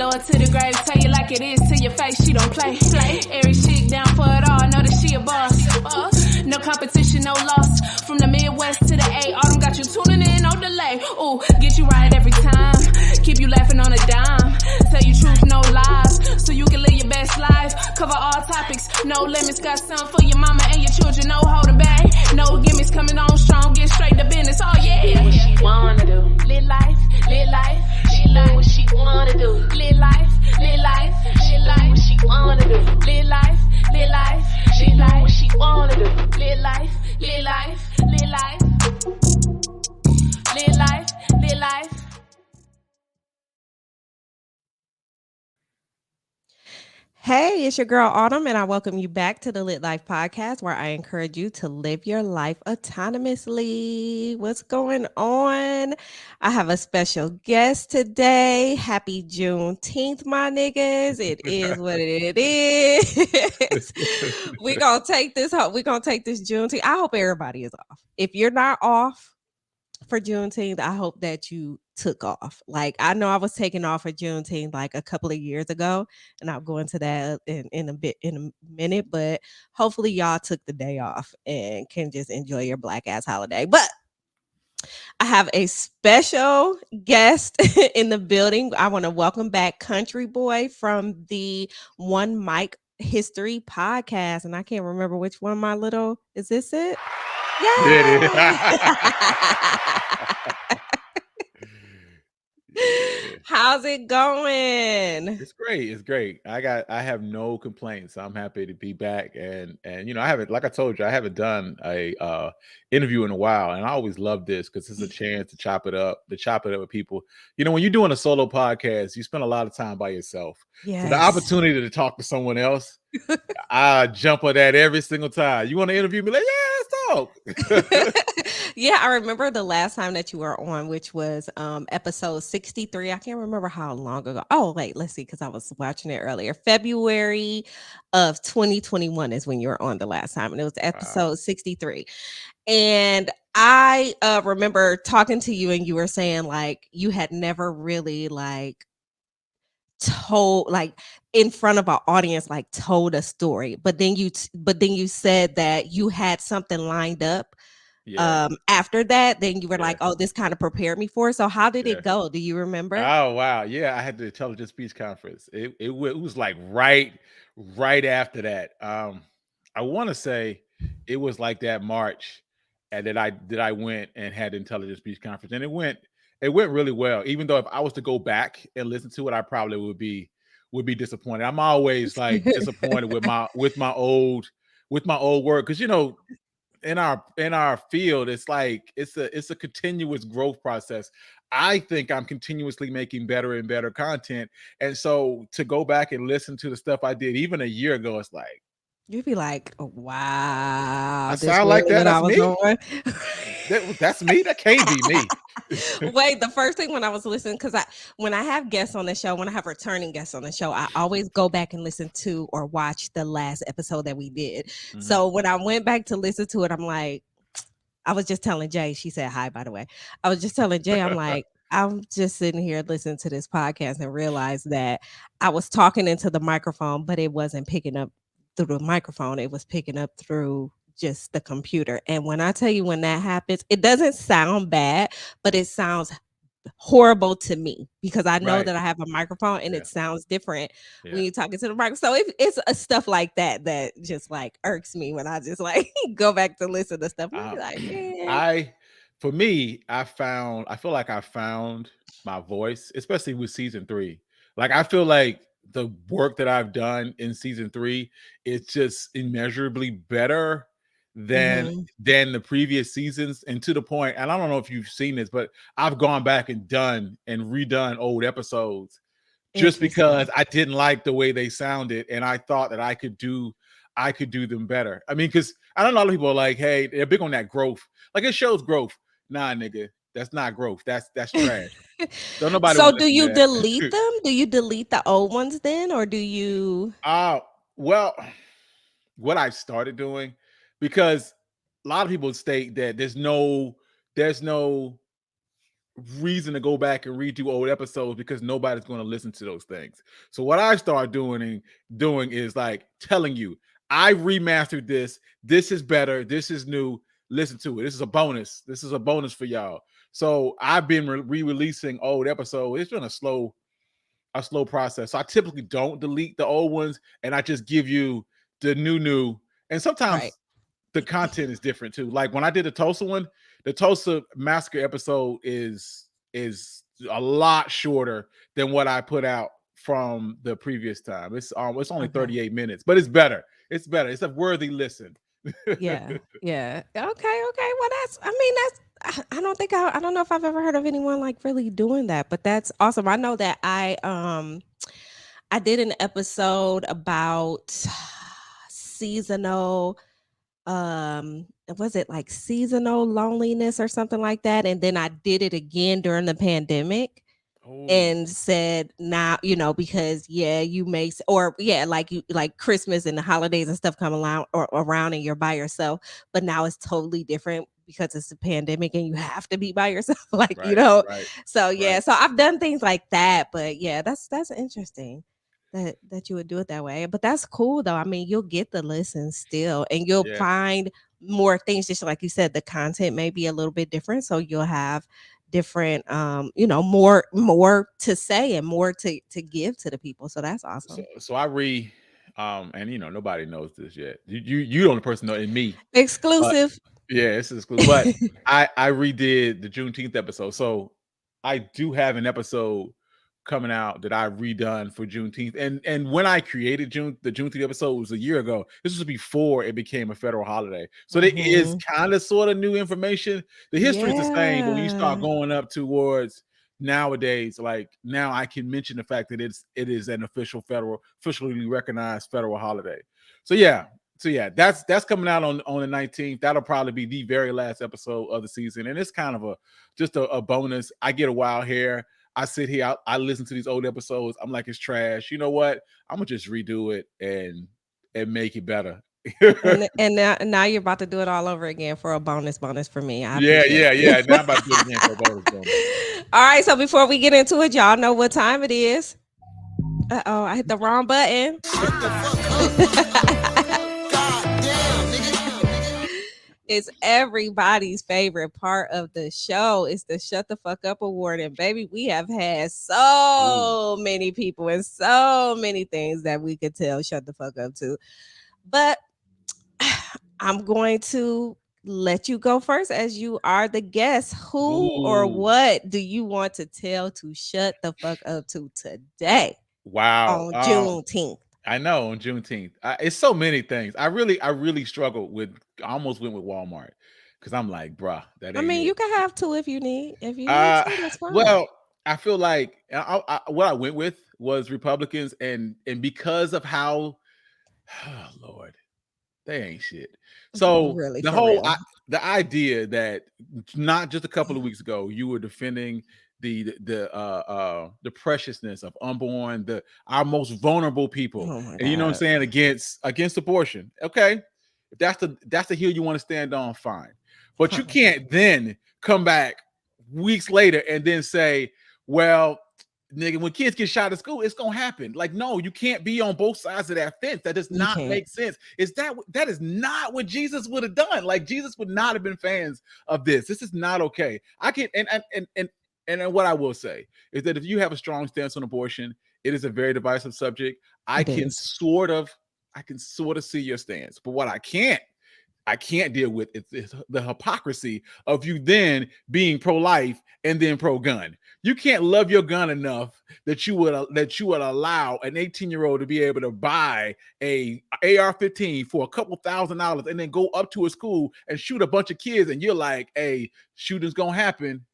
Lower to the grave, tell you like it is to your face, she don't play. Aries chick down for it all, know that she a boss. No competition, no loss. From the Midwest to the A, Autumn got you tuning in, no delay. Ooh, get you right every time. Keep you laughing on a dime. Tell you truth, no lies. So you can live your best life. Cover all topics, no limits. Got some for your mama and your children, no holding back. No gimmicks, coming on strong, get straight to business. Oh yeah. What she wanna do? Live life, live life. She live what she wanna do. Live life, live life. She live what she wanna do. Live life, live life. She live what she wanna do. Live life, live life, live life. Live life, live life. Hey, it's your girl Autumn, and I welcome you back to the Lit Life Podcast, where I encourage you to live your life autonomously. What's going on? I have a special guest today. Happy Juneteenth, my niggas. It is what it is. We're gonna take this Juneteenth. I hope everybody is off. If you're not off for Juneteenth, I hope that you took off. Like, I know I was taking off for Juneteenth like a couple of years ago, and I'll go into that in a minute, but hopefully y'all took the day off and can just enjoy your black ass holiday. But I have a special guest in the building. I want to welcome back Countryboi from the One Mic History podcast, and I can't remember which one. Is this it? How's it going? It's great. It's great. I have no complaints. I'm happy to be back, and I haven't, like I told you, I haven't done a interview in a while, and I always love this because it's a chance to chop it up with people. When you're doing a solo podcast, you spend a lot of time by yourself. Yes. So the opportunity to talk to someone else, I jump on that every single time. You want to interview me? Like, yeah, let's talk. Yeah, I remember the last time that you were on, which was episode 63. I can't remember how long ago. Oh, wait, let's see, because I was watching it earlier. February of 2021 is when you were on the last time, and it was episode 63. And I remember talking to you, and you were saying like you had never really told in front of an audience told a story, but then you said that you had something lined up. Yeah. After that, then you were like, oh, this kind of prepared me for it. So how did it go? Do you remember? Oh, wow. Yeah, I had the Intelligence Speech Conference. It was like right after that. I want to say it was like that March, and that I went and had the Intelligence Speech Conference, and it went really well. Even though if I was to go back and listen to it, I probably would be disappointed. I'm always like disappointed with my old work, because in our field, it's like it's a continuous growth process. I think I'm continuously making better and better content, and so to go back and listen to the stuff I did even a year ago, it's like you'd be like, oh, wow, I sound like that. That's me. That's me. That can't be me. Wait, the first thing when I was listening, because when I have guests on the show, when I have returning guests on the show, I always go back and listen to or watch the last episode that we did. Mm-hmm. So when I went back to listen to it, I'm like, I was just telling Jay, she said hi, by the way. I was just telling Jay, I'm like, I'm just sitting here listening to this podcast and realized that I was talking into the microphone, but it wasn't picking up through the microphone. It was picking up through just the computer. And when I tell you, when that happens, it doesn't sound bad, but it sounds horrible to me, because I know that I have a microphone and it sounds different when you're talking to the microphone. So it's a stuff like that just like irks me when I just like go back to listen to stuff. For me, I feel like I found my voice, especially with season 3. Like, I feel like the work that I've done in season 3 is just immeasurably better than the previous seasons, and to the point, and I don't know if you've seen this, but I've gone back and done and redone old episodes just because I didn't like the way they sounded, and I thought that I could do them better. I mean, because I know a lot of people are like, hey, they're big on that growth. Like, it shows growth. Nah, nigga, that's not growth. That's trash. Don't nobody. So do you delete them? Do you delete the old ones then, or do you? Well, what I've started doing, because a lot of people state that there's no reason to go back and redo old episodes because nobody's going to listen to those things. So what I start doing is like telling you, I remastered this. This is better. This is new. Listen to it. This is a bonus. This is a bonus for y'all. So I've been re-releasing old episodes. It's been a slow process. So I typically don't delete the old ones, and I just give you the new. And Right. sometimes the content is different too. Like when I did the Tulsa one, the Tulsa Massacre episode is a lot shorter than what I put out from the previous time. It's only 38 minutes, but it's better. It's better. It's a worthy listen. Yeah. Yeah. Okay. Well, I don't think I don't know if I've ever heard of anyone like really doing that, but that's awesome. I know that I did an episode about seasonal was it like seasonal loneliness or something like that, and then I did it again during the pandemic Oh, and said now, because you may or like you like Christmas and the holidays and stuff come along or around and you're by yourself, but now it's totally different because it's a pandemic and you have to be by yourself, like, right, right, so right. so I've done things like that, but that's interesting that you would do it that way. But that's cool though. I mean, you'll get the listens still and you'll Yeah. find more things, just like you said, the content may be a little bit different, so you'll have different more to say and more to give to the people, so that's awesome. So I and nobody knows this yet. You the only person know in me. But Exclusive. yeah, this is cool. But I redid the Juneteenth episode. So I do have an episode coming out that I redone for Juneteenth. And when I created the Juneteenth episode was a year ago. This was before it became a federal holiday. So there is Mhm. kind of sort of new information. The history is the same, but when you start Yeah. going up towards nowadays, like now I can mention the fact that it is an officially recognized federal holiday. So yeah, that's coming out on the 19th. That'll probably be the very last episode of the season, and it's kind of just a bonus. I get a wild hair. I sit here, I listen to these old episodes. I'm like, it's trash. You know what? I'm gonna just redo it and make it better. And now you're about to do it all over again for a bonus for me. I Yeah, appreciate yeah, you. yeah. Now I'm about to do it again for a bonus. All right, so before we get into it, y'all know what time it is. Uh-oh, I hit the wrong button. It's everybody's favorite part of the show. It's the Shut the Fuck Up Award. And baby, we have had Ooh. so many people and so many things that we could tell shut the fuck up to. But I'm going to let you go first as you are the guest. Who or Ooh. what do you want to tell to shut the fuck up to today Wow. on Juneteenth? I know on Juneteenth. It's so many things. I really struggled with. I almost went with Walmart because I'm like, bruh, that I ain't mean, it. you can have two if you need. If you need two, that's fine. Well, I feel like what I went with was Republicans, and because of how, oh, Lord, they ain't shit. So Really, for real. the idea that not just a couple of weeks ago you were defending the preciousness of unborn, our most vulnerable people, Oh my and you know what I'm God. saying, against abortion. Okay, if that's the hill you want to stand on, fine. But you Fine. can't then come back weeks later and then say, well, nigga, when kids get shot at school, it's gonna happen. Like, no, you can't be on both sides of that fence. That does You not can't. make sense. That is not what Jesus would have done. Like, Jesus would not have been fans of this. This is not okay. I can and what I will say is that if you have a strong stance on abortion, it is a very divisive subject. It is. I can sort of see your stance, but what I can't deal with is the hypocrisy of you then being pro-life and then pro-gun. You can't love your gun enough that you would allow an 18-year-old to be able to buy a AR-15 for a couple $1,000 and then go up to a school and shoot a bunch of kids, and you're like, hey, shooting's gonna happen.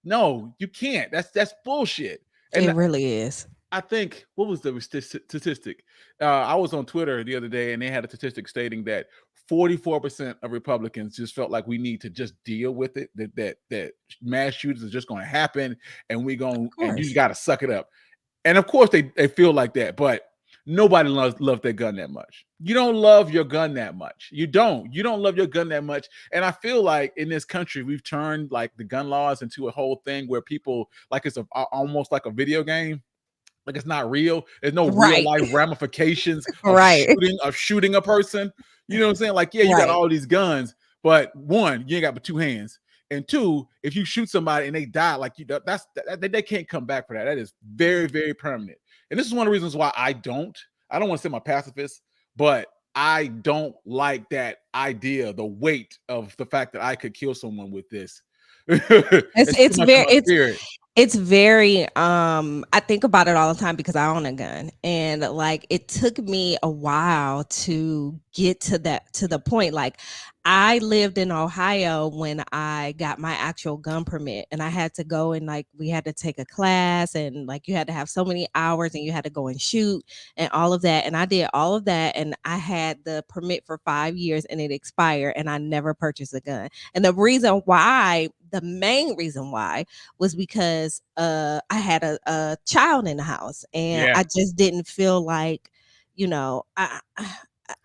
No, you can't. That's bullshit. It And really is. I think, what was the statistic? I was on Twitter the other day, and they had a statistic stating that 44% of Republicans just felt like we need to just deal with it. That mass shootings are just going to happen, and Of you course. got to suck it up. And of course, they feel like that. But Nobody loves their gun that much. You don't love your gun that much. You don't love your gun that much. And I feel like in this country, we've turned like the gun laws into a whole thing where people like it's almost like a video game. Like it's not real. There's no real Right. life ramifications Right. of shooting a person. You know what I'm saying? Like, yeah, you got Right. all these guns, but one, you ain't got but two hands. And two, if you shoot somebody and they die, like they can't come back for that. That is very, very permanent. And this is one of the reasons why I don't want to say I'm a pacifist, but I don't like that idea, the weight of the fact that I could kill someone with this. It's too It's much in very my spirit. it's very I think about it all the time because I own a gun, and like it took me a while to get to the point. Like I lived in Ohio when I got my actual gun permit, and I had to go and like we had to take a class, and like you had to have so many hours and you had to go and shoot and all of that, and I did all of that, and I had the permit for 5 years and it expired, and I never purchased a gun. And the main reason why was because I had a child in the house, and Yeah. I just didn't feel like,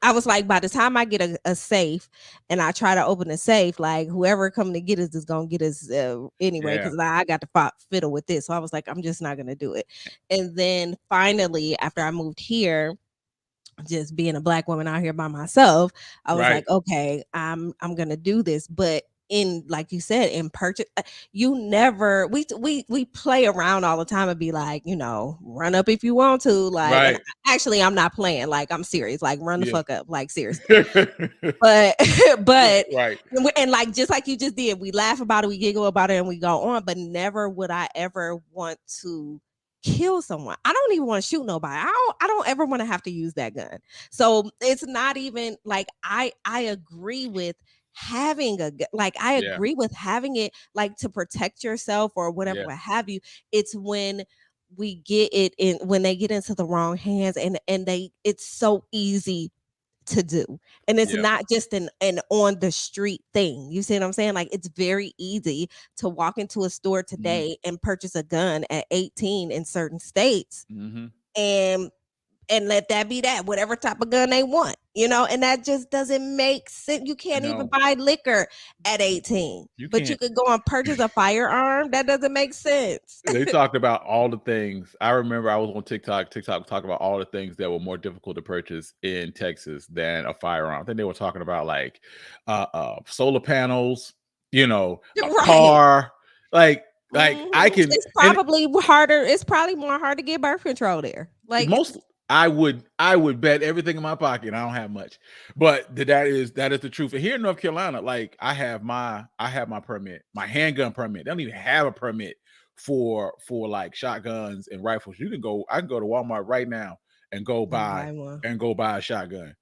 I was like, by the time I get a safe and I try to open a safe, like whoever coming to get us is gonna get us anyway, Yeah. because I got to fiddle with this. So I was like, I'm just not gonna do it. And then finally, after I moved here, just being a Black woman out here by myself, I was Right. like, okay, I'm gonna do this. But in, like you said, in purchase, you never we play around all the time and be like, run up if you want to, like, and Right. actually I'm not playing, like I'm serious, like run the Yeah. fuck up, like seriously. But but Right. and like just like you just did, we laugh about it, we giggle about it, and we go on. But never would I ever want to kill someone. I don't even want to shoot nobody. I don't ever want to have to use that gun. So it's not even like I agree with having like I Yeah. agree with having it like to protect yourself or whatever Yeah. what have you. It's when we get it in when they get into the wrong hands, and it's so easy to do. And it's Yeah. not just an on the street thing. You see what I'm saying? Like it's very easy to walk into a store Mhm. today and purchase a gun at 18 in certain states, Mhm. and let that be that, whatever type of gun they want, and that just doesn't make sense. You can't even No, buy liquor at 18, you but you can't. could go and purchase a firearm. That doesn't make sense. They talked about all the things. I remember I was on TikTok. TikTok talked about all the things that were more difficult to purchase in Texas than a firearm. I think they were talking about like solar panels, a Right. car, like I can It's and probably harder. It's probably more hard to get birth control there. Like, most I would bet everything in my pocket. I don't have much, but that is the truth. And here in North Carolina, like I have my permit, my handgun permit. They don't even have a permit for like shotguns and rifles. I can go to Walmart right now and go and buy buy one. a shotgun.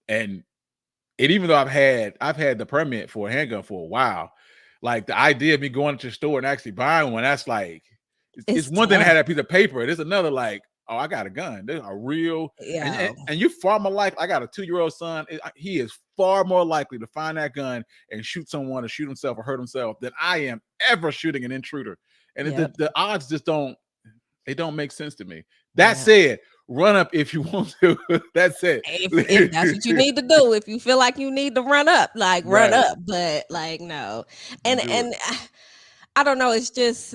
And even though I've had the permit for a handgun for a while, like the idea of me going to the store and actually buying one, that's like it's It's one thing to have tough. that piece of paper. It's another like, oh, I got a gun. There's a real and Yeah. and, and you're far more likely. I got a 2-year-old son. He is far more likely to find that gun and shoot someone or shoot himself or hurt himself than I am ever shooting an intruder. And Yep. the odds just don't make sense to me. That Yeah. said, run up if you want to. That's it. If that's what you need to do, if you feel like you need to run up, like run Right. up. But like no, and Do it. I don't know. It's just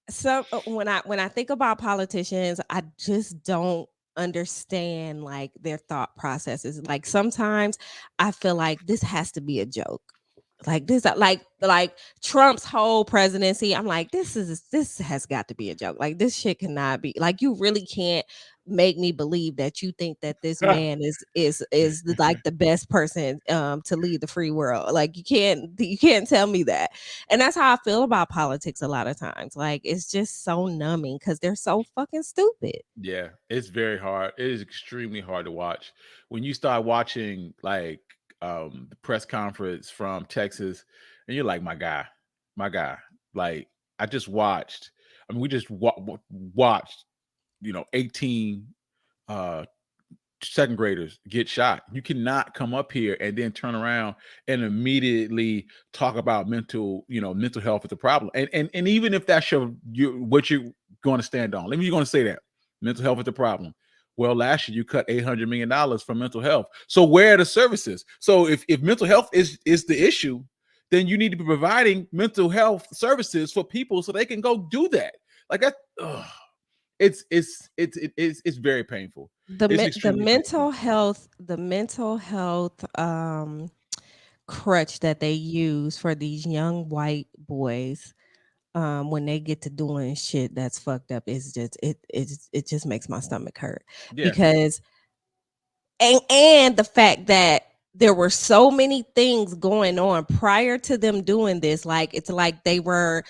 so when I think about politicians, I just don't understand like their thought processes. Like sometimes I feel like this has to be a joke. Like this, like Trump's whole presidency. I'm like, this has got to be a joke. Like this shit cannot be. Like you really can't make me believe that you think that this man like the best person to lead the free world. Like you can't tell me that. And that's how I feel about politics a lot of times. Like it's just so numbing because they're so fucking stupid. Yeah, it's very hard. It is extremely hard to watch. When you start watching like the press conference from Texas and you're like, my guy. Like I just watched. I mean, we just watched, 18 uh second graders get shot. You cannot come up here and then turn around and immediately talk about mental health is a problem. And even if that's what you're going to stand on, let me you're going to say that mental health is a problem. Well, last year you cut $800 million from mental health. So where are the services? So if mental health is the issue, then you need to be providing mental health services for people so they can go do that. Like that, it's very painful. It's The extremely painful. mental health crutch that they use for these young white boys when they get to doing shit that's fucked up is just it just makes my stomach hurt Yeah. because and the fact that there were so many things going on prior to them doing this, like it's like they were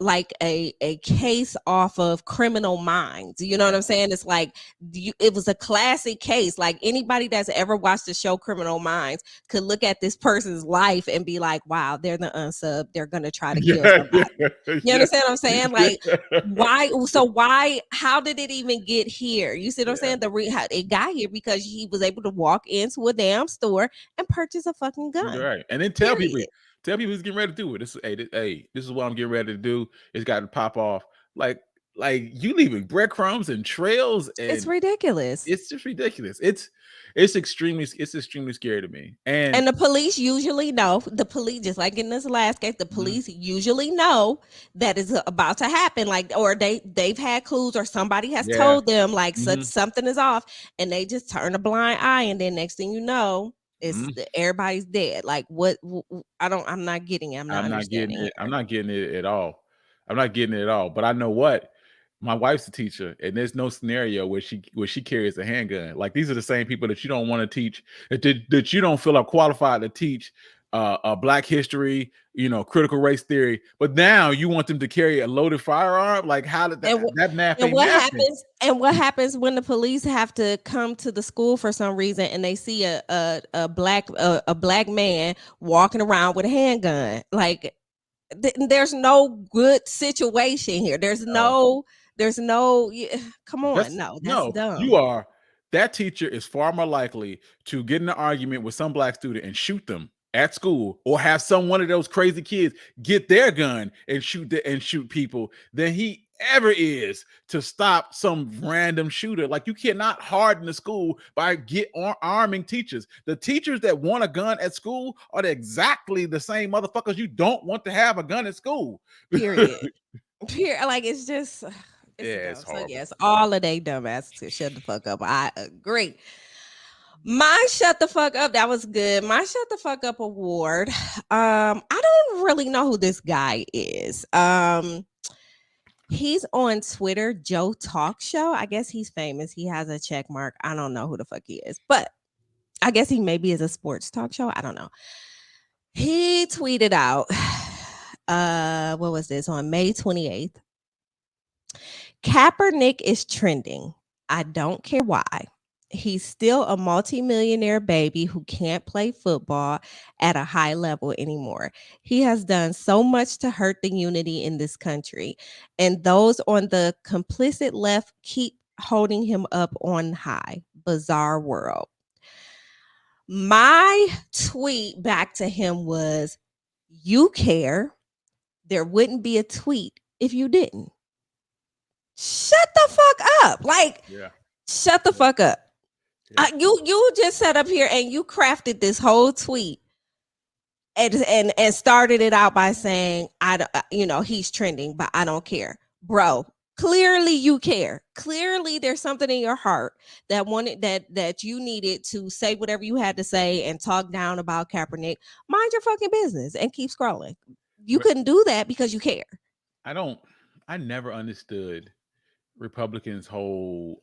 like a case off of Criminal Minds, you know what Yeah. I'm saying? It's like it was a classic case. Like anybody that's ever watched the show Criminal Minds could look at this person's life and be like, wow, they're the unsub, they're gonna try to kill Yeah. somebody. You Yeah. understand what I'm saying? Like, why? So why? How did it even get here? You see what I'm Yeah. saying? How it got here because he was able to walk into a damn store and purchase a fucking gun. Right. And then Period. tell people he's getting ready to do it. This is what I'm getting ready to do. It's got to pop off. Like, you leaving breadcrumbs and trails, It's and ridiculous. it's just ridiculous. It's extremely scary to me. And And the police usually know. The police, just like in this last case, the police usually know that is about to happen. Like, or they've had clues, or somebody has yeah. told them like such Mhm. something is off, and they just turn a blind eye, and then next thing you know, Mhm. everybody's dead. Like, what? I don't. I'm not getting it. I'm not I'm not getting understanding it. I'm here. not getting it at all. I'm not getting it at all. But I know what, my wife's a teacher, and there's no scenario where she carries a handgun. Like, these are the same people that you don't want to teach, that you don't feel are qualified to teach Black history, critical race theory. But now you want them to carry a loaded firearm. Like, how did And that math and ain't what mathing? happens? And what happens when the police have to come to the school for some reason and they see a black man walking around with a handgun? Like, there's no good situation here. Come on, That's no, that's no, you dumb. are. That teacher is far more likely to get in an argument with some Black student and shoot them at school, or have one of those crazy kids get their gun and shoot people, than he ever is to stop some random shooter. Like, you cannot harden the school by arming teachers. The teachers that want a gun at school are exactly the same motherfuckers you don't want to have a gun at school. Period. Like, it's just it's Yeah, dumb. it's So horrible. yes, all of they dumbass to shut the fuck up. I agree. My shut the fuck up. That was good. My shut the fuck up award. I don't really know who this guy is. He's on Twitter, Joe Talk Show. I guess he's famous. He has a check mark. I don't know who the fuck he is, but I guess he maybe is a sports talk show. I don't know. He tweeted out, what was this on May 28th? Kaepernick is trending. I don't care why. He's still a multimillionaire baby who can't play football at a high level anymore. He has done so much to hurt the unity in this country, and those on the complicit left keep holding him up on high. Bizarre world. My tweet back to him was, you care. There wouldn't be a tweet if you didn't. Shut the fuck up. Like, Yeah. shut the fuck up. Yeah. You just sat up here and you crafted this whole tweet and started it out by saying, he's trending, but I don't care. Bro, clearly you care. Clearly there's something in your heart that you needed to say whatever you had to say and talk down about Kaepernick. Mind your fucking business and keep scrolling. You But couldn't do that because you care. I never understood Republicans' whole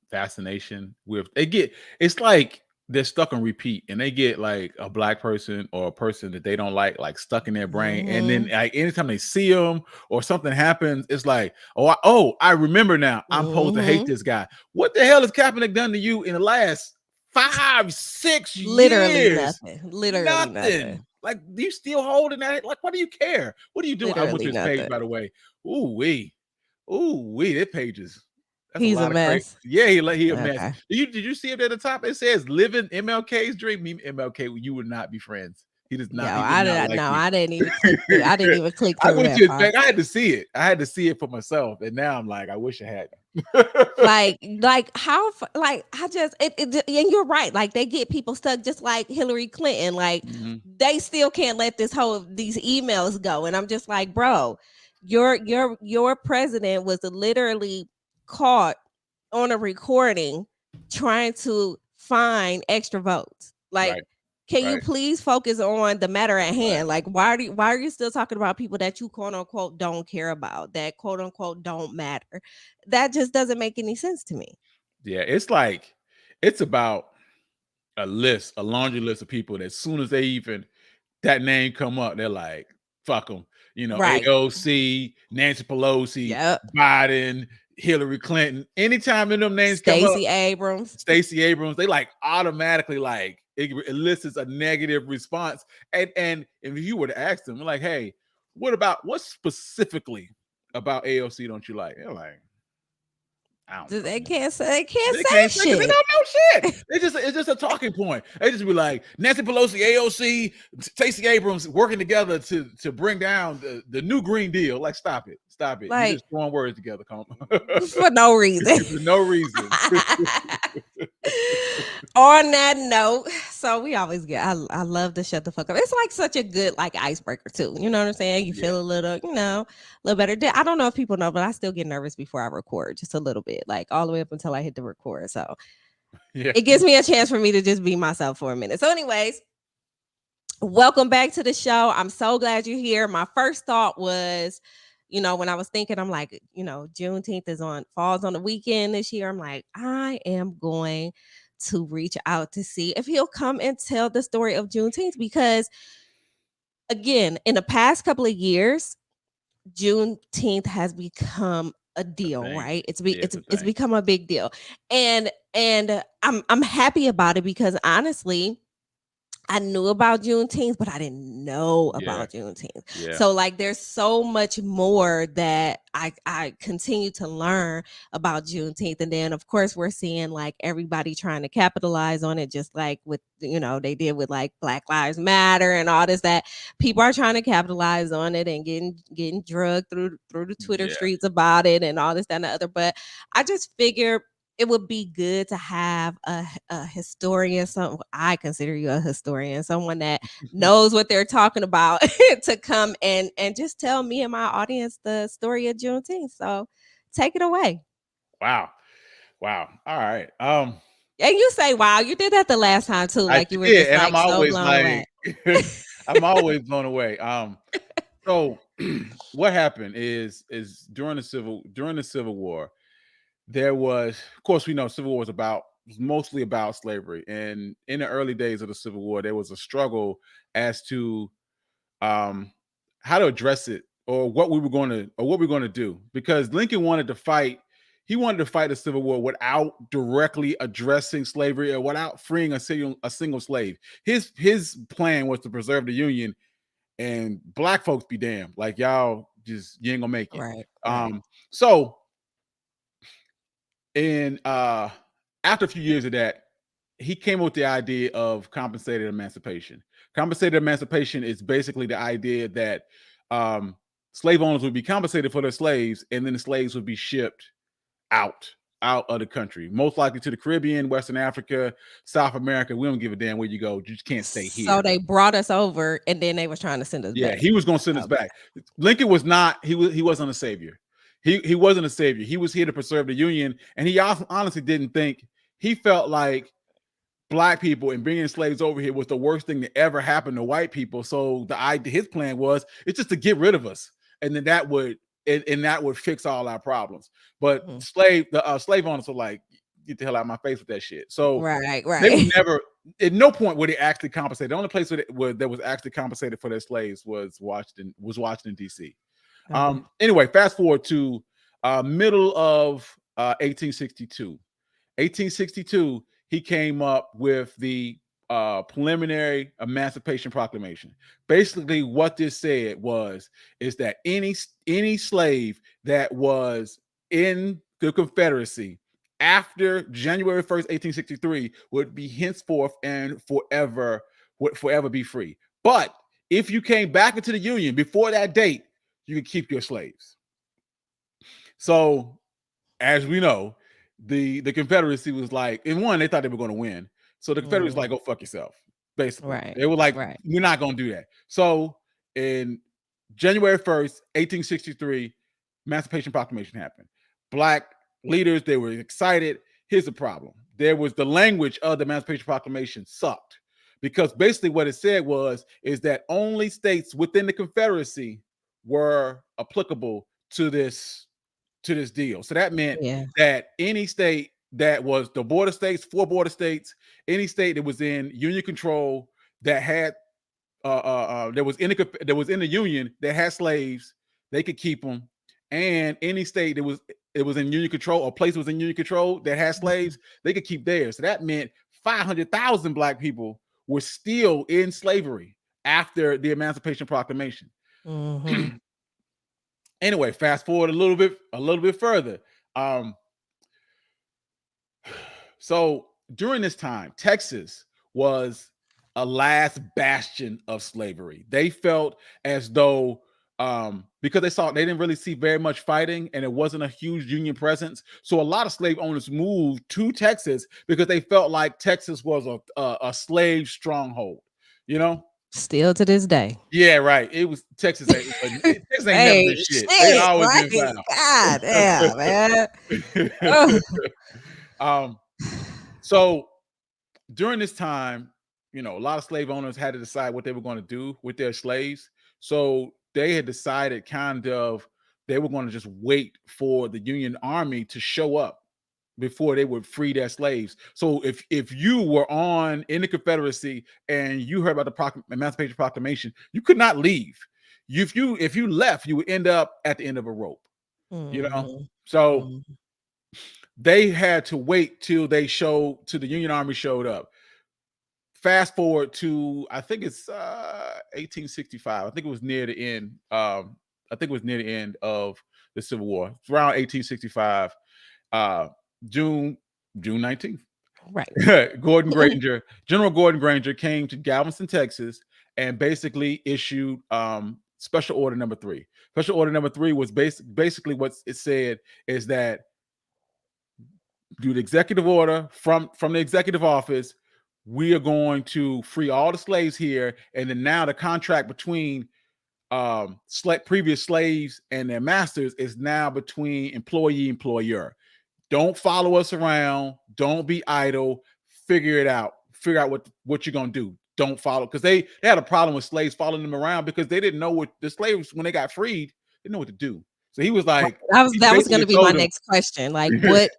fascination with, it's like they're stuck on repeat, and they get like a Black person or a person that they don't like stuck in their brain, and then Mhm. like anytime they see them or something happens, it's like, I remember now, I'm supposed to hate Mhm. this guy. What the hell has Kaepernick done to you in the last 5-6 Literally years? nothing. Literally nothing. Nothing. Like, do you still holding that? Like, what do you care? What are you doing? I went Literally to his page, nothing. by the way. Ooh wee, that page is, that's a He's a lot of crazy. mess. Yeah, he a mess. Okay. Did you see it at the top? It says living MLK's dream. Me, MLK, you would not be friends. Yo, He would not like no, you. I didn't even click through. I didn't even click I through went to that his far. page. I had to see it. I had to see it for myself. And now I'm like, I wish I hadn't. Like how, like I just, and you're right. Like they get people stuck just like Hillary Clinton. Like Mhm. they still can't let these emails go. And I'm just like, bro, your president was literally caught on a recording trying to find extra votes. Like, Right. can you Right. please focus on the matter at Right. hand? Like, why are you still talking about people that you quote unquote don't care about, that quote unquote don't matter? That just doesn't make any sense to me. Yeah, it's like it's about a laundry list of people that as soon as they even that name come up, they're like, fuck them. You know, Right. AOC, Nancy Pelosi, Yep. Biden, Hillary Clinton. Anytime them names come up, Stacey Abrams. Stacey Abrams, they like automatically like it elicits a negative response. And if you were to ask them, like, hey, what specifically about AOC don't you like? They're like, I don't They fucking know. can't say they can't They say can't say because they shit. don't know shit. It's just a talking point. They just be like Nancy Pelosi, AOC, Stacey Abrams working together to bring down the new Green Deal. Like, stop it. Stop it. You're Like just throwing words together, for no reason. for no reason. On that note, so we always get I love to shut the fuck up. It's like such a good like icebreaker too. You know what I'm saying? You Yeah. feel a little, a little better. I don't know if people know, but I still get nervous before I record, just a little bit, like all the way up until I hit the record. So Yeah. it gives me a chance for me to just be myself for a minute. So, anyways, welcome back to the show. I'm so glad you're here. My first thought was, when I was thinking, I'm like, Juneteenth falls on the weekend this year. I'm like, I am going to reach out to see if he'll come and tell the story of Juneteenth, because again, in the past couple of years, Juneteenth has become a It's a deal, thing. right? Yeah, it's a It's thing. become a big deal. And I'm happy about it, because honestly, I knew about Juneteenth, but I didn't know Yeah. about Juneteenth. Yeah. So like there's so much more that I continue to learn about Juneteenth. And then of course we're seeing like everybody trying to capitalize on it, just like with they did with like Black Lives Matter and all this, that people are trying to capitalize on it and getting drugged through the Twitter Yeah. streets about it and all this, that, and the other. But I just figured it would be good to have a historian. I consider you a historian, someone that knows what they're talking about, to come and just tell me and my audience the story of Juneteenth. So take it away. Wow. Wow. All right. And you say, wow, you did that the last time too. I Like you were did, just and I'm like so always blown away. like I'm always blown away. So what happened is during the Civil War, there was, of course, we know Civil War was mostly about slavery, and in the early days of the Civil War, there was a struggle as to um, how to address it, or what we were going to do, because Lincoln wanted to fight. He wanted to fight the Civil War without directly addressing slavery or without freeing a single slave. His plan was to preserve the Union, and black folks be damned. Like, y'all you ain't gonna make it. Right, right. So and after a few years of that, he came up with the idea of compensated emancipation. Compensated emancipation is basically the idea that slave owners would be compensated for their slaves, and then the slaves would be shipped out of the country, most likely to the Caribbean, Western Africa, South America. We don't give a damn where you go. You just can't stay So here. they brought us over, and then they was trying to send us Yeah, back. he was going to send us Okay. back. Lincoln was not. He wasn't a savior. He wasn't a savior. He was here to preserve the Union, and he honestly didn't think. He felt like black people and bringing slaves over here was the worst thing that ever happened to white people. So his plan was, it's just to get rid of us, and then that would fix all our problems. But Mhm. slave owners were like, get the hell out of my face with that shit. So Right, they would right. never, at no point were they actually compensated. The only place where that was actually compensated for their slaves was Washington D.C. Okay. Anyway, fast forward to middle of 1862. 1862, he came up with the preliminary Emancipation Proclamation. Basically, what this said is that any slave that was in the Confederacy after January 1st, 1863, would be henceforth and would forever be free. But if you came back into the Union before that date, you could keep your slaves. So as we know, the Confederacy was like, in one, they thought they were going to win. So the Confederacy was like, go fuck yourself. Basically, Right. they were like, Right. we're not going to do that. So in January 1st, 1863, Emancipation Proclamation happened. Black leaders, they were excited. Here's the problem. There was the language of the Emancipation Proclamation sucked, because basically what it said is that only states within the Confederacy were applicable to this deal. So that meant Yeah. that any state that was the border states, 4 border states, any state that was in Union control, that had that was in the Union that had slaves, they could keep them. And any state that was in Union control, or place that was in Union control that had slaves, they could keep theirs. So that meant 500,000 Black people were still in slavery after the Emancipation Proclamation. Mm-hmm. Anyway, fast forward a little bit further. So during this time, Texas was a last bastion of slavery. They felt as though, because they didn't really see very much fighting, and it wasn't a huge Union presence. So a lot of slave owners moved to Texas because they felt like Texas was a slave stronghold. You know? Still to this day. Yeah, right. It was Texas. Texas ain't never Hey, been shit. They shit, always right? been foul. God damn, man. Ugh. So during this time, a lot of slave owners had to decide what they were going to do with their slaves. So they had decided they were going to just wait for the Union Army to show up before they would free their slaves. So if you were in the Confederacy and you heard about the Emancipation Proclamation, you could not leave. If you left, you would end up at the end of a rope. Mm-hmm. So Mm-hmm. they had to wait till the Union Army showed up. Fast forward to, I think it's 1865. I think it was near the end. I think it was near the end of the Civil War. It's around 1865. June 19th. Right. General Gordon Granger came to Galveston, Texas, and basically issued Special Order Number 3. Special Order Number 3 was basically what it said is that, do the executive order from the executive office, we are going to free all the slaves here, and then now the contract between previous slaves and their masters is now between employer. Don't follow us around. Don't be idle. Figure it out. Figure out what you're gonna do. Don't follow, because they had a problem with slaves following them around, because they didn't know what the slaves, when they got freed, they didn't know what to do. So he was like, that was going to be my them, next question. Like,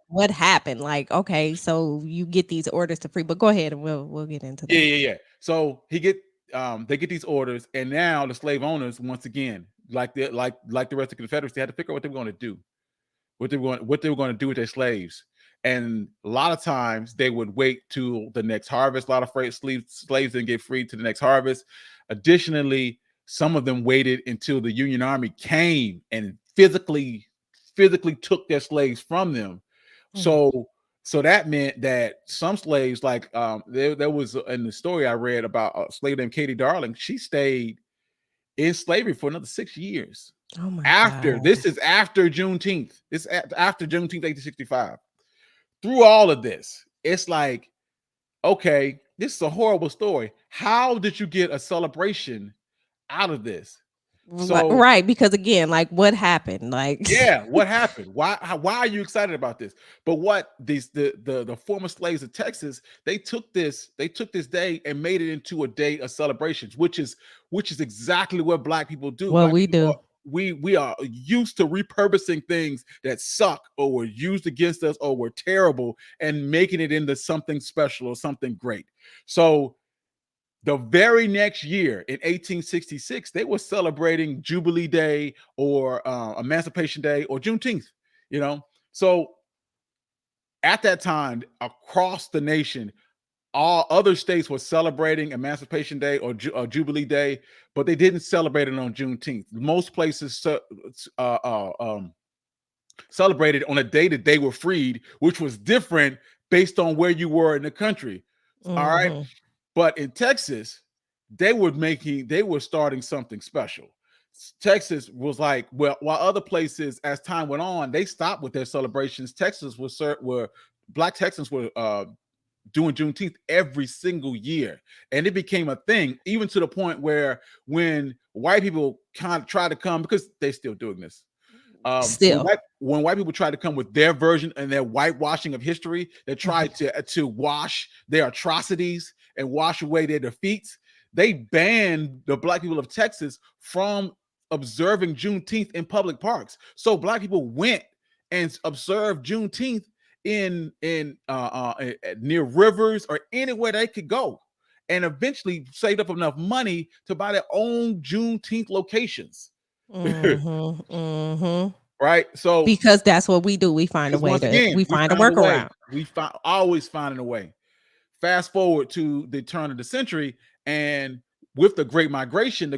what happened? Like, okay, so you get these orders to free, but go ahead and we'll get into that. Yeah. So they get these orders, and now the slave owners, once again, like the rest of the Confederacy, had to figure out what they were going to do. What they were going to do with their slaves. And a lot of times they would wait till the next harvest. A lot of slaves didn't get freed to the next harvest. Additionally, some of them waited until the Union Army came and physically took their slaves from them. So that meant that some slaves, like there was in the story I read about a slave named Katie Darling, she stayed in slavery for another 6 years. Oh my God. This is after Juneteenth. It's after Juneteenth, 1865. Through all of this, it's like, okay, this is a horrible story. How did you get a celebration out of this? So Right, because again, like, what happened? Like, yeah, what happened? Why are you excited about this? But what the former slaves of Texas, they took this day and made it into a day of celebrations, which is exactly what Black people do. what Black we people do. we are used to repurposing things that suck or were used against us or were terrible and making it into something special or something great. So the very next year in 1866, they were celebrating Jubilee Day or Emancipation Day or Juneteenth, So at that time, across the nation, all other states were celebrating Emancipation Day or Jubilee Day, but they didn't celebrate it on Juneteenth. Most places celebrated on a day that they were freed, which was different based on where you were in the country. All right. But in Texas, they were starting something special. Texas was like, well, while other places, as time went on, they stopped with their celebrations. Texas were Black Texans were doing Juneteenth every single year, and it became a thing, even to the point where when white people kind of try to come, because they're still doing this. Still. When white people try to come with their version and their whitewashing of history, they try to wash their atrocities and wash away their defeats. They banned the Black people of Texas from observing Juneteenth in public parks. So Black people went and observed Juneteenth in near rivers or anywhere they could go, and eventually saved up enough money to buy their own Juneteenth locations. Right? So because that's what we do. We find a way once again, we find a found workaround. We always finding a way. Fast forward to the turn of the century, and with the Great Migration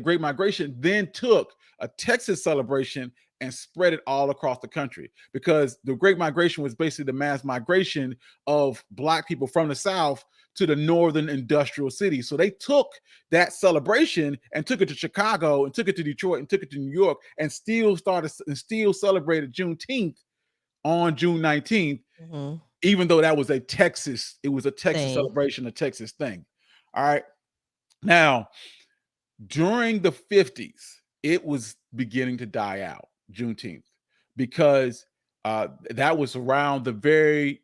then took a Texas celebration and spread it all across the country, because the Great Migration was basically the mass migration of Black people from the South to the northern industrial cities. So they took that celebration and took it to Chicago and took it to Detroit and took it to New York, and still celebrated Juneteenth on June 19th, even though that was a Texas celebration, a Texas thing. All right. Now, during the 50s, it was beginning to die out, Juneteenth, because that was around the very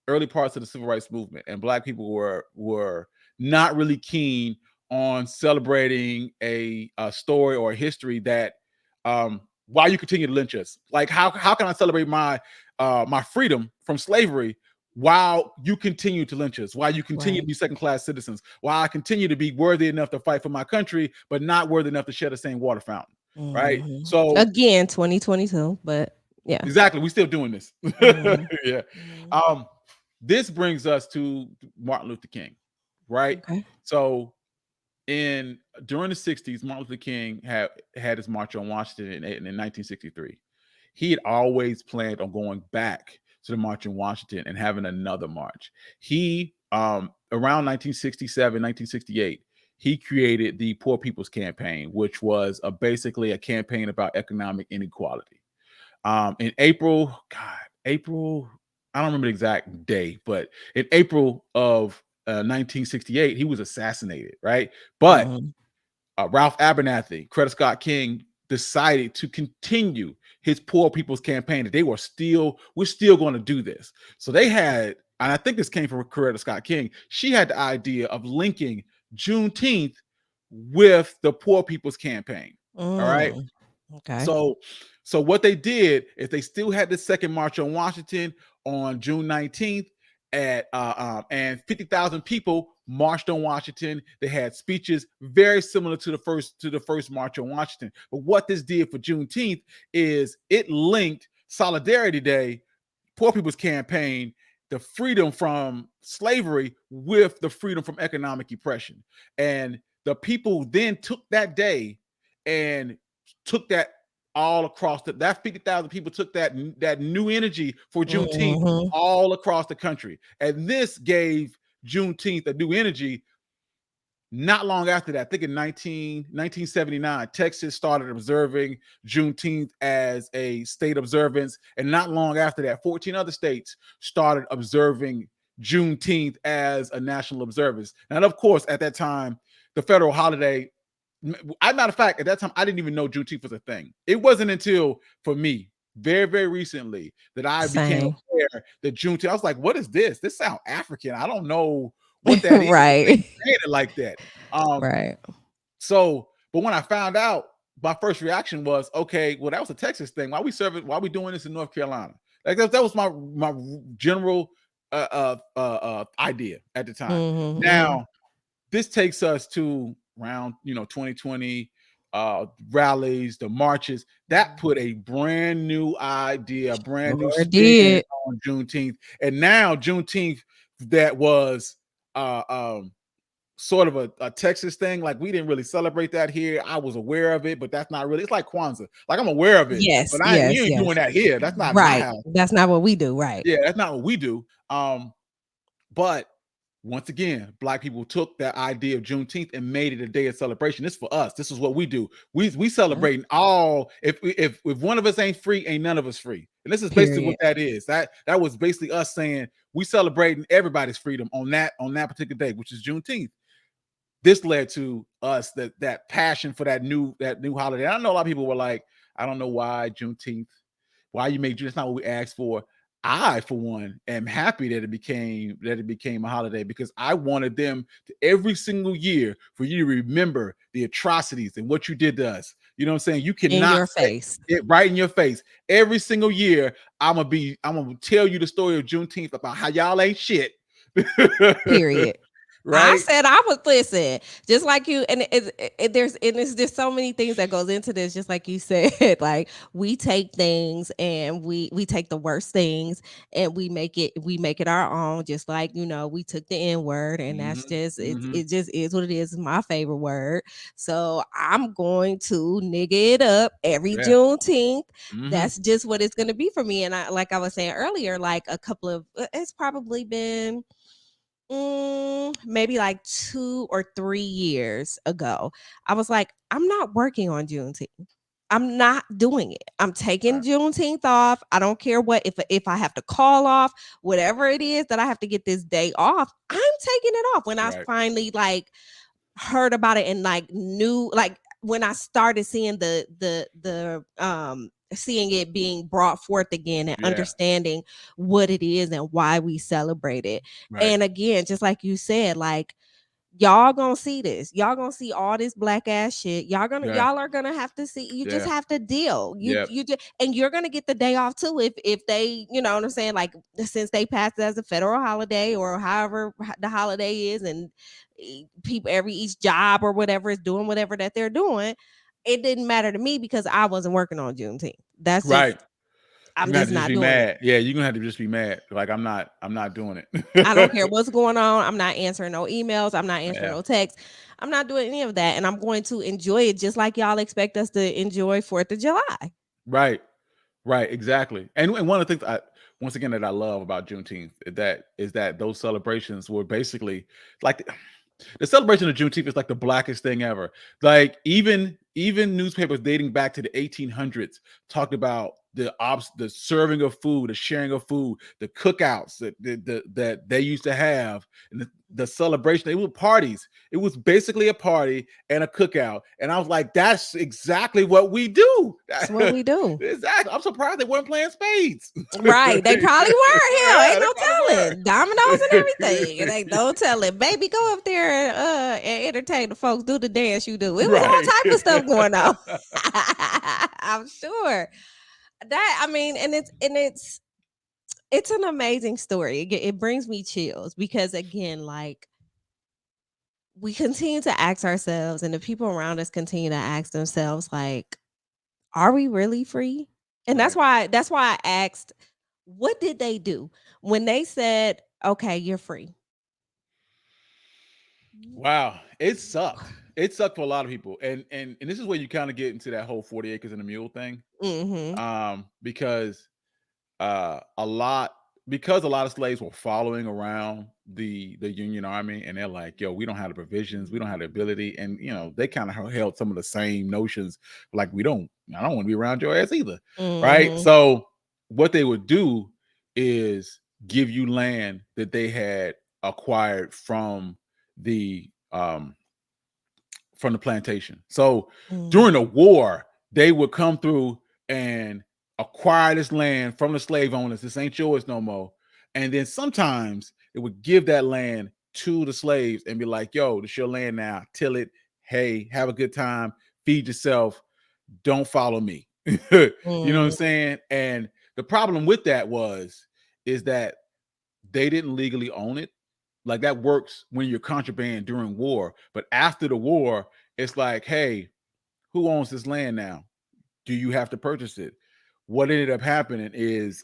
early parts of the civil rights movement, and Black people were not really keen on celebrating a story or a history that while you continue to lynch us. Like, how can I celebrate my freedom from slavery while you continue to lynch us, while you continue to be second-class citizens, while I continue to be worthy enough to fight for my country, but not worthy enough to share the same water fountain, right? So again, 2022, but yeah, exactly, we're still doing this. Yeah. This brings us to Martin Luther King, right? Okay. So during the 60s, Martin Luther King had his March on Washington in 1963. He had always planned on going back to the March on Washington and having another march. He around 1967, 1968, he created the Poor People's Campaign, which was basically a campaign about economic inequality. In April, I don't remember the exact day, but in April of 1968, he was assassinated, right? But Ralph Abernathy, Coretta Scott King decided to continue his Poor People's Campaign. That we're still going to do this. So they had, and I think this came from Coretta Scott King, she had the idea of linking Juneteenth with the Poor People's Campaign. All right. Okay. So what they did is they still had the second March on Washington on June 19th, and 50,000 people marched on Washington. They had speeches very similar to the first March on Washington. But what this did for Juneteenth is it linked Solidarity Day, Poor People's Campaign, the freedom from slavery with the freedom from economic oppression. And the people then took that day and took that all across that 50,000 people took that new energy for Juneteenth all across the country. And this gave Juneteenth a new energy. Not long after that, I think in 1979, Texas started observing Juneteenth as a state observance. And not long after that, 14 other states started observing Juneteenth as a national observance. And of course, at that time, the federal holiday, matter of fact, at that time, I didn't even know Juneteenth was a thing. It wasn't until, for me, very, very recently that I became aware that Juneteenth, I was like, what is this? This sounds African. I don't know what that is. Right. They made it like that. Right. So, but when I found out, my first reaction was, okay, well, that was a Texas thing. Why we doing this in North Carolina? Like that was my general idea at the time. Now, this takes us to around 2020 rallies, the marches that put a brand new idea, brand new spin on Juneteenth. And now Juneteenth, that was sort of a Texas thing. Like, we didn't really celebrate that here. I was aware of it, but that's not really. It's like Kwanzaa. Like, I'm aware of it, but we ain't doing that here. That's not right. That's not what we do. Right. Yeah, that's not what we do. But once again, Black people took that idea of Juneteenth and made it a day of celebration. This is for us. This is what we do. We Yeah. celebrating all. If one of us ain't free, ain't none of us free. And this is basically what Period. that is. That was basically us saying we celebrating everybody's freedom on that particular day, which is Juneteenth. This led to us that passion for that new holiday. I know a lot of people were like, I don't know why Juneteenth, why you made June. That's not what we asked for. I, for one, am happy that it became a holiday because I wanted them to every single year for you to remember the atrocities and what you did to us. You know what I'm saying? You In cannot your say face. it right in your face. Every single year, I'm gonna tell you the story of Juneteenth about how y'all ain't shit. Period. I Right? said I would listen, just like you, and it's just so many things that goes into this. Just like you said, like we take things and we take the worst things and we make it our own. Just like we took the N word, and that's Mhm, just mhm. it just is what it is. It's my favorite word, so I'm going to nigga it up every Yeah. Juneteenth. Mhm. That's just what it's going to be for me. And like I was saying earlier, like a couple of it's probably been maybe like 2 or 3 years ago, I was like, I'm not working on Juneteenth. I'm not doing it. I'm taking Right. Juneteenth off. I don't care what if I have to call off whatever it is that I have to get this day off. I'm taking it off when I Right. finally like heard about it and like knew like when I started seeing the seeing it being brought forth again and Yeah. understanding what it is and why we celebrate it. Right. And again, just like you said, like y'all gonna see this. Y'all gonna see all this black ass shit. Yeah. Y'all are gonna have to see. You just Yeah. have to deal. Yep. You just and you're gonna get the day off too if they what I'm saying, like since they passed it as a federal holiday or however the holiday is, and people each job or whatever is doing whatever that they're doing. It didn't matter to me because I wasn't working on Juneteenth. That's Right. just You're I'm gonna have just to just not be doing it. mad. Yeah, you're gonna have to just be mad. Like I'm not doing I don't care it. what's going on. I'm not answering no emails. I'm not answering Yeah. no texts. I'm not doing any of that. And I'm going to enjoy it just like y'all expect us to enjoy 4th of July. Right. Right. Exactly. And one of the things once again that I love about Juneteenth is that those celebrations were basically like the celebration of Juneteenth is like the blackest thing ever. Like even newspapers dating back to the 1800s talked about the serving of food, the sharing of food, the cookouts that they used to have, and the celebration. It were parties. It was basically a party and a cookout. And I was like, that's exactly what we do. That's what we do. Exactly. I'm surprised they weren't playing spades. Right. They probably were. Hell, Yeah, ain't they no probably telling. Dominoes and were. everything. It ain't no telling. Baby, go up there and entertain the folks. Do the dance you do. It was Right. all type of stuff going on. I'm sure. That I mean, and it's an amazing story. It brings me chills because again, like we continue to ask ourselves, and the people around us continue to ask themselves, like, are we really free? And Right. that's why I asked, what did they do when they said, okay, you're free? Wow, it sucked. It sucked for a lot of people, and this is where you kind of get into that whole 40 acres and a mule thing, Mm-hmm. because a lot because a lot of slaves were following around the Union Army, and they're like, "Yo, we don't have the provisions, we don't have the ability," and they kind of held some of the same notions, like I don't want to be around your ass either, right? Mm-hmm. So what they would do is give you land that they had acquired the um from the plantation. So Mm-hmm. during the war, they would come through and acquire this land from the slave owners. This ain't yours no more. And then sometimes it would give that land to the slaves and be like, yo, this your land now. Till it. Hey, have a good time. Feed yourself. Don't follow me. You know what I'm saying? And the problem with that is that they didn't legally own it. Like that works when you're contraband during war, but after the war, it's like, hey, who owns this land now? Do you have to purchase it? What ended up happening is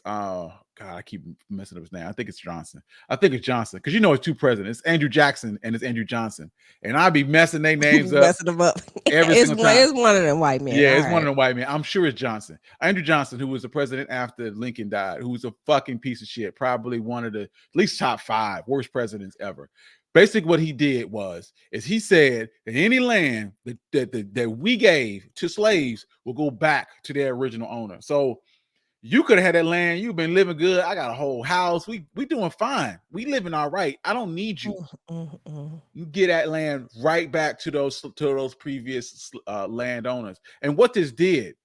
God, I keep messing up his name. I think it's Johnson. Because it's two presidents. It's Andrew Jackson and it's Andrew Johnson. And I be messing their names up Messing them up. every single time. It's one of them white men. Yeah, it's one of them white men. I'm sure it's Johnson. Andrew Johnson, who was the president after Lincoln died, who was a fucking piece of shit. Probably one of the at least top 5 worst presidents ever. Basically, what he did is he said that any land that we gave to slaves will go back to their original owner. So you could have had that land. You've been living good. I got a whole house. We doing fine. We living all right. I don't need you. You get that land right back to those previous landowners. And what this did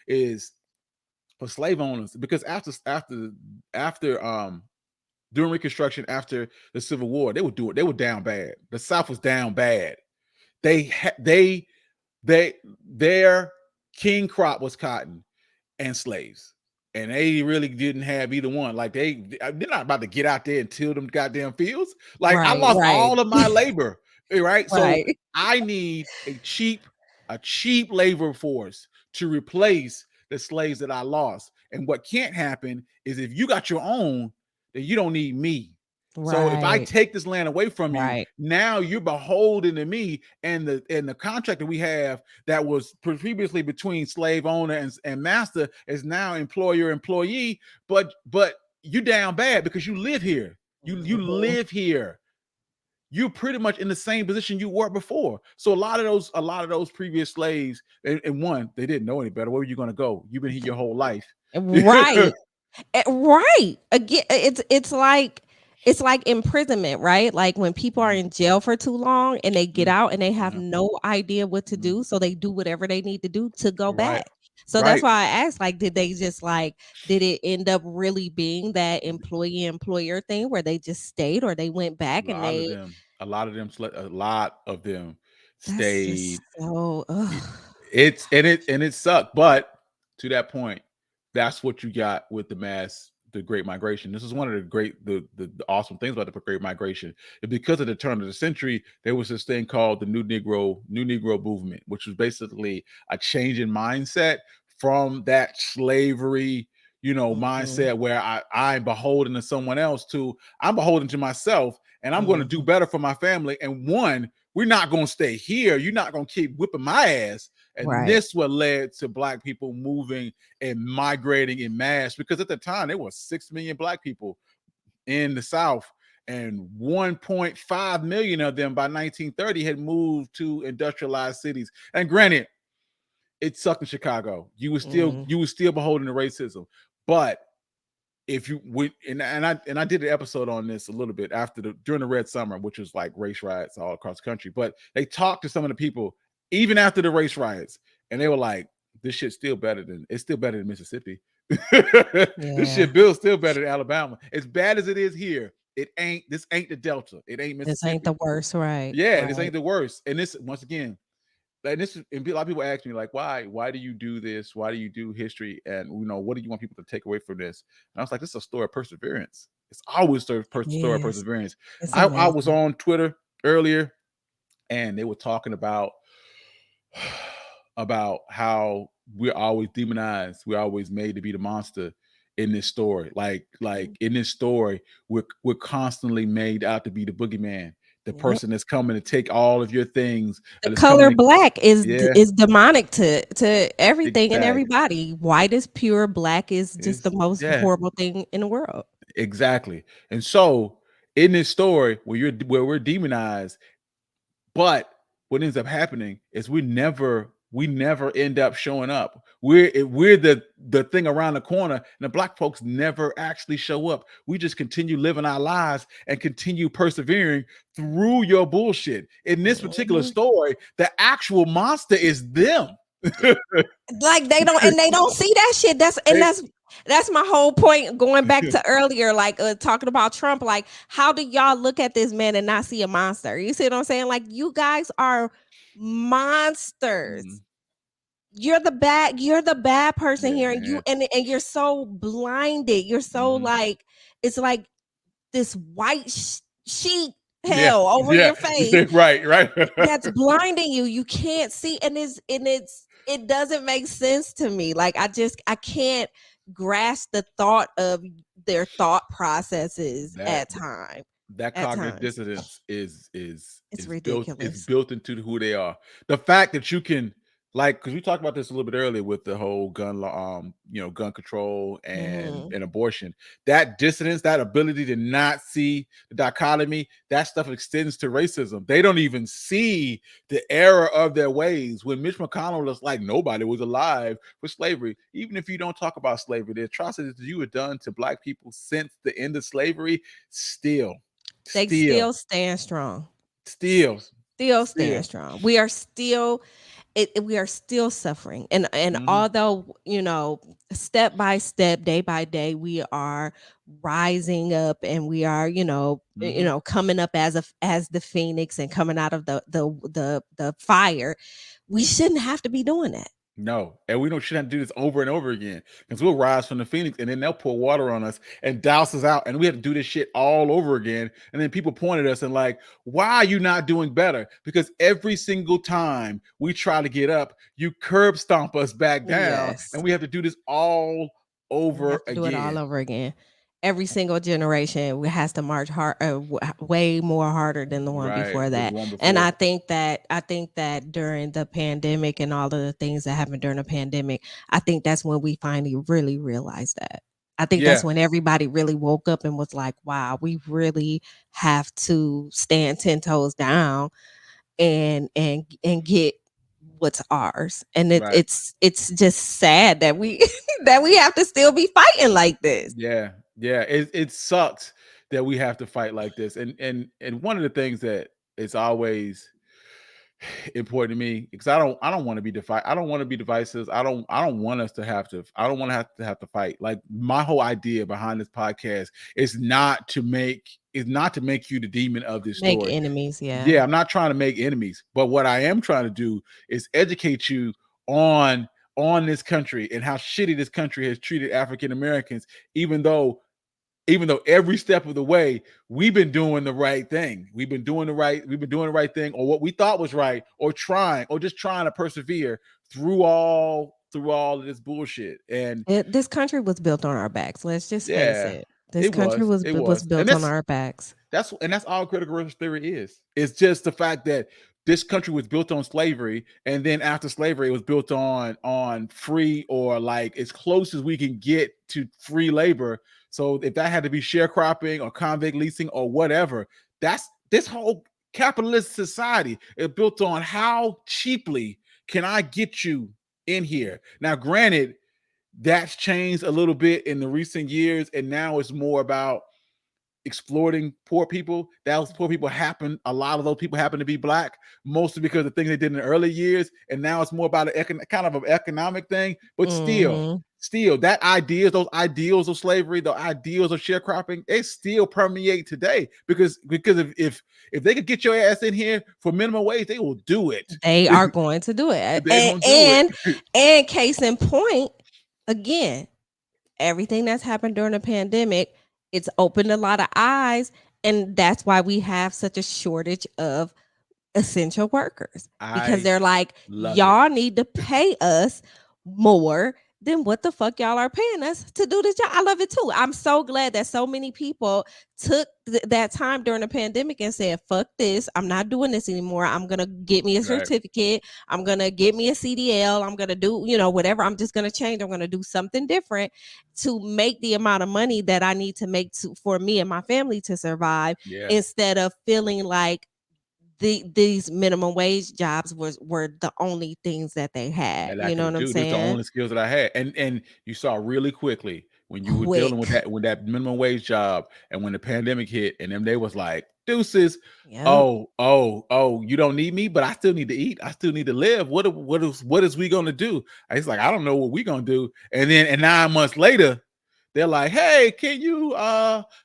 is for slave owners, because after during Reconstruction, after the Civil War, they were down bad. The South was down bad. Their king crop was cotton and slaves, and they really didn't have either one. Like they're not about to get out there and till them goddamn fields. Like I lost all of my labor, right? So I need a cheap labor force to replace the slaves that I lost. And what can't happen is if you got your own, then you don't need me. So if I take this land away from you, now you're beholden to me, and the contract that we have that was previously between slave owner and master is now employer employee. But you down bad because you live here. You live here. You're pretty much in the same position you were before. So a lot of those previous slaves, and one, they didn't know any better. Where were you going to go? You've been here your whole life, right? Again, it's like imprisonment, right? Like when people are in jail for too long and they get out and they have no idea what to do, so they do whatever they need to do to go back. So that's why I asked, like, did it end up really being that employee-employer thing where they just stayed, or they went back a lot of them stayed. So it sucked. But to that point, that's what you got with the Great Migration. This is one of the awesome things about the Great Migration. And because of the turn of the century, there was this thing called the New Negro movement, which was basically a change in mindset from that slavery, mindset where I'm beholden to someone else to I'm beholden to myself, and I'm going to do better for my family. And we're not going to stay here. You're not going to keep whipping my ass. And this what led to Black people moving and migrating in mass, because at the time there was 6 million Black people in the South, and 1.5 million of them by 1930 had moved to industrialized cities. And granted, it sucked in Chicago. You were still beholden to racism. But if you would, and I did an episode on this a little bit during the Red Summer, which was like race riots all across the country. But they talked to some of the people even after the race riots, and they were like, "This shit's still better than Mississippi. This shit Bill's still better than Alabama. As bad as it is here, this ain't the Delta. It ain't Mississippi. This ain't the worst, right? Yeah, this ain't the worst. And this, once again, and a lot of people ask me, like, why do you do this? Why do you do history? And what do you want people to take away from this? And I was like, this is a story of perseverance. It's always a story of perseverance. I was on Twitter earlier, and they were talking about how we're always demonized. We're always made to be the monster in this story. Like in this story, we're constantly made out to be the boogeyman. The person that's coming to take all of your things. The color Black is demonic to everything and everybody. White is pure. Black is just the most horrible thing in the world. Exactly. And so in this story where we're demonized, but what ends up happening is we never end up showing up. We're the thing around the corner, and the Black folks never actually show up. We just continue living our lives and continue persevering through your bullshit. In this particular story, the actual monster is them. Like they don't see that shit. That's my whole point. Going back to earlier, like talking about Trump, like how do y'all look at this man and not see a monster? You see what I'm saying? Like you guys are monsters. You're the bad person here, and you're so blinded. You're so like, it's like this white sheet hell over your face, right. That's blinding you. You can't see, and it doesn't make sense to me. Like I can't grasp the thought of their thought processes that at time. that At cognitive times, dissonance it's is ridiculous. built into who they are. The fact that you can, like, because we talked about this a little bit earlier with the whole gun law, gun control Mhm. and abortion. That dissonance, that ability to not see the dichotomy, that stuff extends to racism. They don't even see the error of their ways. When Mitch McConnell was like, nobody was alive for slavery. Even if you don't talk about slavery, the atrocities that you have done to Black people since the end of slavery, still, They still, still stand strong. still, Still stand still. strong. We are still we are still suffering. And Mhm, although, step by step, day by day, we are rising up and we are, mhm. coming up as the phoenix and coming out of the fire. We shouldn't have to be doing that. No, and we don't shouldn't do this over and over again because we'll rise from the phoenix and then they'll pour water on us and douse us out, and we have to do this shit all over again. And then people point at us and like, why are you not doing better? Because every single time we try to get up, you curb stomp us back down, Yes. and we have to do this all And we over have to do it all again. over again. Every single generation has to march hard, way more harder than the one Right, before with the that. one And before. I think that during the pandemic and all of the things that happened during the pandemic, I think that's when we finally really realized that. I think that's Yeah, when everybody really woke up and was like, "Wow, we really have to stand 10 toes down and get what's ours." And right. it's just sad that we that we have to still be fighting like this. Yeah, yeah. It sucks that we have to fight like this. And one of the things that is always important to me because I don't want to be I don't want to be divisive. I don't want us to have to I don't want to have to fight. Like my whole idea behind this podcast is not to make you the demon of this Make story. enemies, yeah. Yeah, I'm not trying to make enemies, but what I am trying to do is educate you on this country and how shitty this country has treated African Americans, even though every step of the way we've been doing the right thing. We've been doing the right thing, or what we thought was right, or just trying to persevere through all of this bullshit. And This country was built on our backs. Let's just face yeah, it. This country it was was. And built on our backs. that's all critical race theory is. It's just the fact that this country was built on slavery, and then after slavery, it was built on free, or like as close as we can get to free labor. So if that had to be sharecropping or convict leasing or whatever, that's this whole capitalist society is built on how cheaply can I get you in here. Now, granted, that's changed a little bit in the recent years, and now it's more about exploiting poor people. Those poor people a lot of those people happen to be Black, mostly because of things they did in the early years. And now it's more about kind of an economic thing. But Mhm. still, those ideals of slavery, the ideals of sharecropping, they still permeate today because if they could get your ass in here for minimum wage, they will do it. They are going to do it. They're gonna do it. And case in point, again, everything that's happened during the pandemic, it's opened a lot of eyes, and that's why we have such a shortage of essential workers, because I they're like, love it. y'all need to pay us more than what the fuck y'all are paying us to do this job. I love it too. I'm so glad that so many people took that time during the pandemic and said, fuck this. I'm not doing this anymore. I'm going to get me a Right. certificate. I'm going to get me a CDL. I'm going to do, whatever. I'm just going to change. I'm going to do something different to make the amount of money that I need to make for me and my family to survive, Yeah. instead of feeling like these minimum wage jobs were the only things that they had. That I You know could what I'm do. This is the saying? only skills that I had. And you saw really quickly when you were dealing Quick. with that minimum wage job, and when the pandemic hit, and then they was like, deuces. Yep. Oh, you don't need me, but I still need to eat. I still need to live. What is we gonna do? I was like, I don't know what we gonna do. And then 9 months later, they're like, hey, can you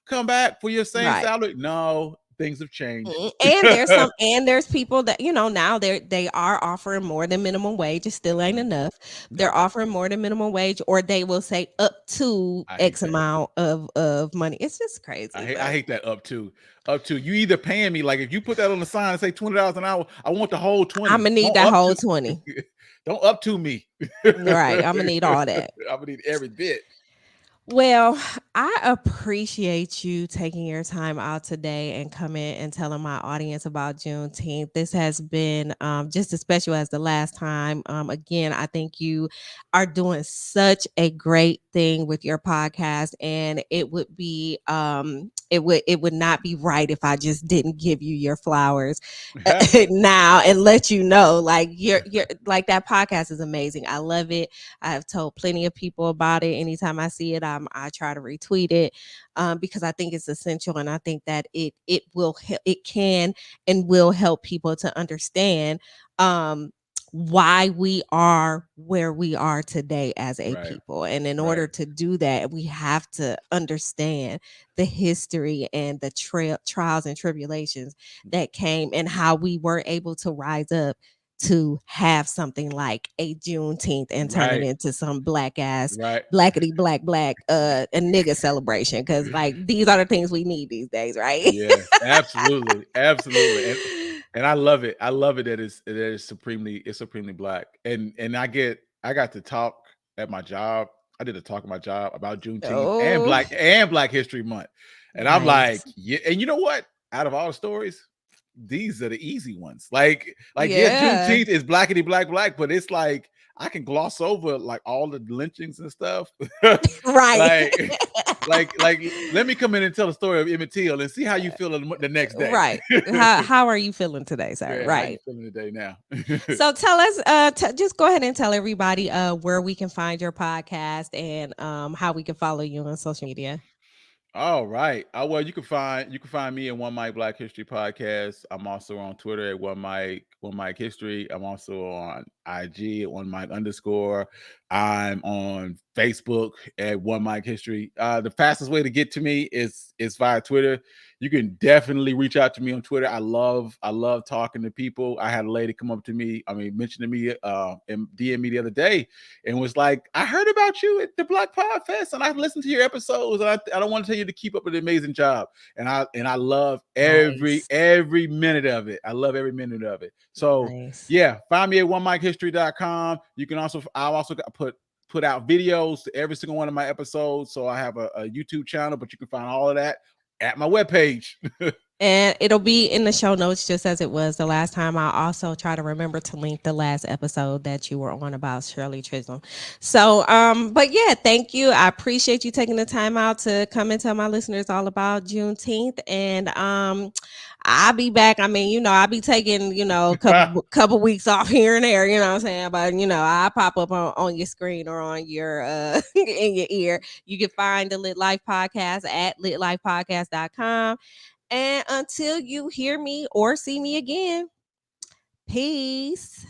come back for your same Right. salary? No, things have changed. And there's people that now they are offering more than minimum wage. It still ain't Mm, enough. They're no, offering more than minimum wage, or they will say up to I hate X that. amount of money. It's just crazy, I but hate that up to you either paying me, like if you put that on the sign and say $20 an hour, I want the whole I'm 20. gonna need Don't that up whole to 20. don't up to me. Right. I'm gonna need all that. I'm gonna need every bit. Well, I appreciate you taking your time out today and coming and telling my audience about Juneteenth. This has been just as special as the last time. Again, I think you are doing such a great thing with your podcast, and it would be it would not be right if I just didn't give you your flowers now and let you know, like you're like, that podcast is amazing. I love it. I have told plenty of people about it. Anytime I see it, I try to retweet it, because I think it's essential, and I think that it can and will help people to understand um, why we are where we are today as a Right. people. And in Right. order to do that, we have to understand the history and the trials and tribulations that came, and how we were able to rise up to have something like a Juneteenth and turn it Right. into some black ass, Right. blackety black, a nigga celebration. Cause like these are the things we need these days, right? Yes, absolutely, absolutely, and I love it. I love it that it's supremely black, and I got to talk at my job. I did a talk at my job about Juneteenth Oh, and Black History Month, and I'm like, nice. yeah. And you know what? Out of all the stories, these are the easy ones. Yeah, Yeah. Juneteenth is blackety black, but it's like I can gloss over like all the lynchings and stuff. Right. like let me come in and tell the story of Emmett Till and see how you feel the next day. Right. How are you feeling today, sir? Yeah, how you Right. feeling today now? So tell us, just go ahead and tell everybody where we can find your podcast, and how we can follow you on social media. All right. Well, you can find me at One Mic Black History Podcast. I'm also on Twitter at One Mic History. I'm also on IG at One Mic underscore. I'm on Facebook at One Mic History. The fastest way to get to me is via Twitter. You can definitely reach out to me on Twitter. I love talking to people. I had a lady come up to me, mention to me, and DM me the other day, and was like, I heard about you at the Black Pod Fest, and I listened to your episodes, and I don't want to tell you to keep up with an amazing job. And I love Nice. every minute of it. I love every minute of it. So Nice. yeah, find me at onemichistory.com. You can also I'll also put out videos to every single one of my episodes. So I have a YouTube channel, but you can find all of that at my webpage. And it'll be in the show notes just as it was the last time. I also try to remember to link the last episode that you were on about Shirley Chisholm. So, but yeah, thank you. I appreciate you taking the time out to come and tell my listeners all about Juneteenth. And I'll be back. I mean, I'll be taking, a couple weeks off here and there, you know what I'm saying? But I pop up on your screen or on your in your ear. You can find the Lit Life Podcast at litlifepodcast.com. And until you hear me or see me again, peace.